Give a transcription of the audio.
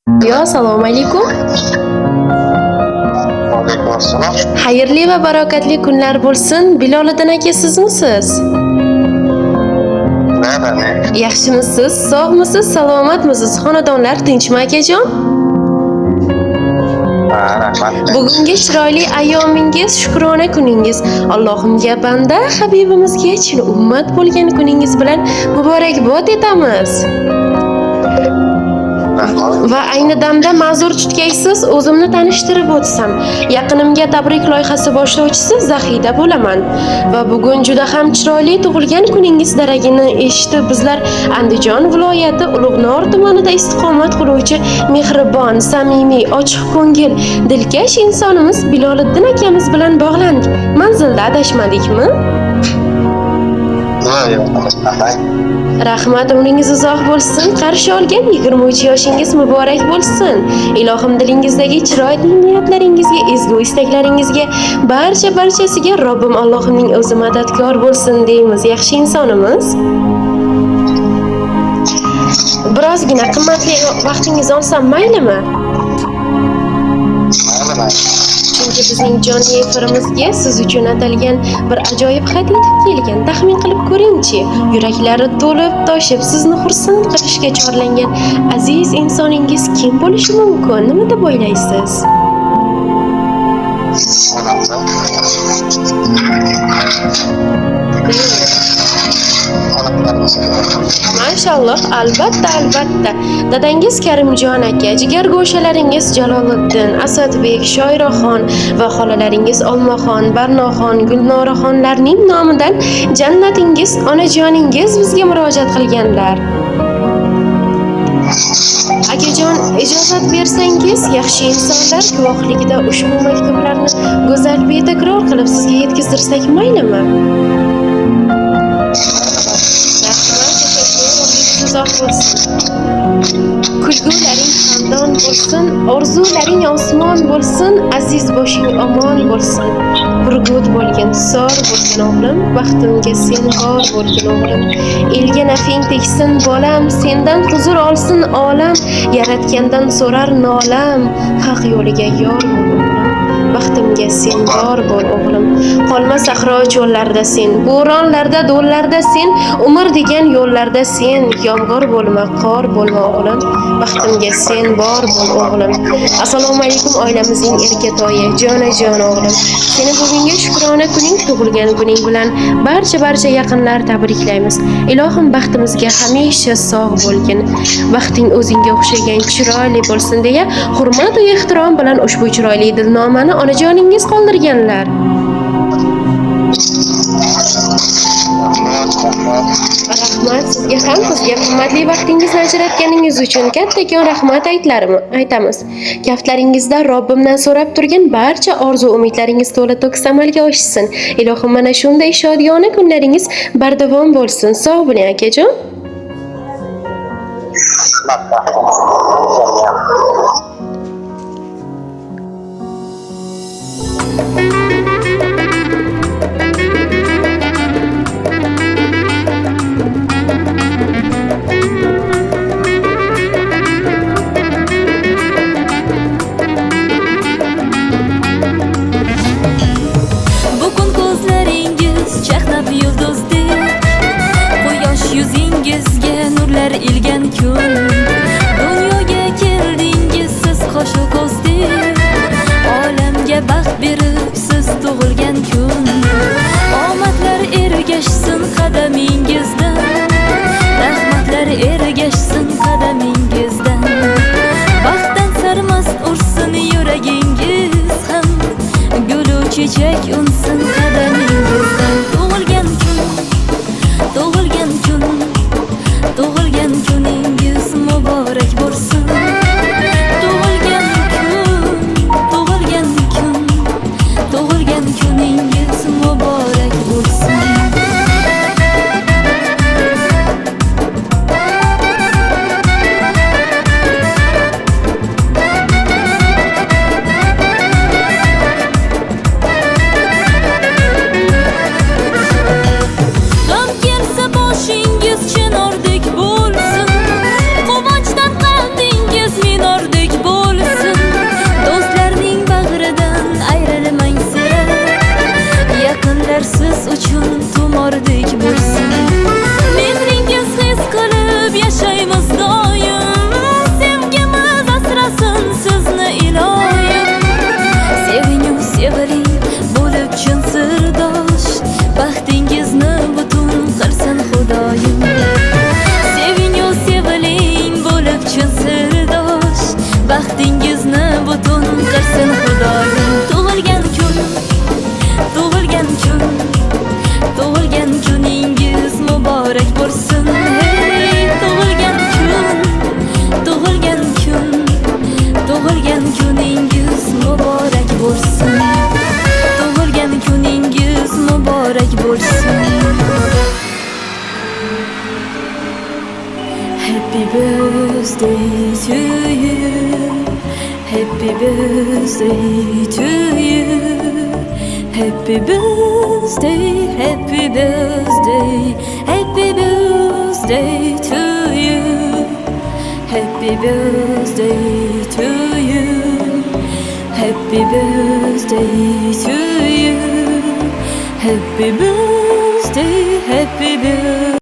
Yo, assalomu alaykum. Alaykum assalom. Xayrli va barakatli kunlar bo'lsin. Biloliddin aka sizmisiz? Men. Yaxshimisiz? Sog'misiz? Salomatmisiz? Xonadonlar tinchmi akajon? Rahmat. Bugungi chiroyli ayyomingiz, shukrona kuningiz, Allohimga banda, Habibimizga chin ummat bo'lgan kuningiz bilan muborakbod etamiz. Va ayni damda ma'zur tutgaysiz, o'zimni tanishtirib o'tsam, yaqinimga tabrik loyihasi boshlovchisi Zahida bo'laman va bugun juda ham chiroyli tug'ilgan kuningiz daragini eshitib bizlar Andijon viloyati Ulug'nor tumanida istiqomat qiluvchi mehribon, samimiy, ochiq ko'ngil, dilkash insonimiz Biloliddin akamiz bilan bog'landik. Manzilda adashmadikmi? Rahmat, umringiz uzoq bo'lsin. Qarshi olgan 23 yoshingiz muborak bo'lsin. Ilohim dilingizdagi chiroyli niyatlaringizga, ezgu istaklaringizga, barchasiga Robbim Allohimning o'zi madadkor bo'lsin deymiz, yaxshi insonimiz. Birozgina qimmatli vaqtingizni olsam maylimi? Chunki bizning jonli efirimizga siz uchun atalgan bir ajoyib xat yetib kelgan. Taxmin qilib ko'ring-chi, yuraklari to'lib toshib sizni xursand qilishga chorlangan aziz insoningiz kim bo'lishi mumkin? Nima deb o'ylaysiz? Mashalloh, albatta. Dadangiz Karimjon aka, jigargo'shalaringiz Jaloliddin, Asadbek, Shoiraxon va xolalaringiz Olmaxon, Barnoxon, Gulnoraxonlarning nomidan jannatingiz, onajoningiz bizga murojaat qilganlar. Akajon, ijozat bersangiz, yaxshi insonlar guvohligida ushbu maktublarni go'zal betakror qilib sizga yetkazdirsak maylimi? Kulgularing xandon bo'lsin, orzularing osmon bo'lsin, aziz boshing omon bo'lsin. Burgut bo'lgin, sor bo'lgin o'g'lim, baxtimga sen bor bo'lgin o'g'lim. Elga nafing tegsin bolam, sendan huzur olsin olam, yaratgandan so'rar nolam, haq yo'liga yor bo'l o'g'lim. Baxtimga sen bor bo'l o'g'lim. Qolma sahro cho'llarda sen, bo'ronlarda, do'llarda sen, umr degan yo'llarda sen, yomg'ir bo'lma, qor bo'lma o'g'lim. Baxtimga sen bor bo'l o'g'lim. Assalomu alaykum oilamizning erkatoyi, jonajon o'g'lim. Seni bugungi shukrona kuning, tug'ilgan kuning bilan barcha yaqinlar tabriklaymiz. Ilohim baxtimizga hamisha sog' bo'lgin. Baxting o'zingga o'xshagan chiroyli bo'lsin deya hurmat va ehtirom bilan ushbu chiroyli dilnomani onajoningiz qoldirganlar. Rahmat sizga ham, bizga qimmatli vaqtingizni ajratganingiz uchun kattakon rahmat aytamiz. Kaftlaringizda Robbimdan so'rab turgan barcha orzu-umidlaringiz to'la to'kis amalga oshsin. Ilohim mana shunday shodiyona kunlaringiz bardavom bo'lsin. Sog' bo'ling akajon. Bugun ko'zlaringiz chaqnab yulduzdek, quyosh yuzingizga nurlar ilgan kun. Dunyoga keldingiz siz qoshu ko'zdek, olamga baxt berib siz tug'ilgan kun. Omadlar ergashsin qadamingizdan, rahmatlar ergashsin qadamingizdan. Baxtdan sarmast ursin yuragingiz ham, gulu chechak unsin qadamingizdan. Tug'ilgan kuningiz muborak bo'lsin. Tug'ilgan kuningiz muborak bo'lsin. Baxtingizni butun qilsin Xudoyim. Tug'ilgan kuningiz muborak bo'lsin. Hey, tug'ilgan kuningiz muborak bo'lsin. Tug'ilgan kuningiz muborak bo'lsin. Happy birthday to you. Happy birthday to you. Happy birthday, happy birthday, happy birthday to you. Happy birthday to you. Happy birthday to you. Happy birthday, happy birthday.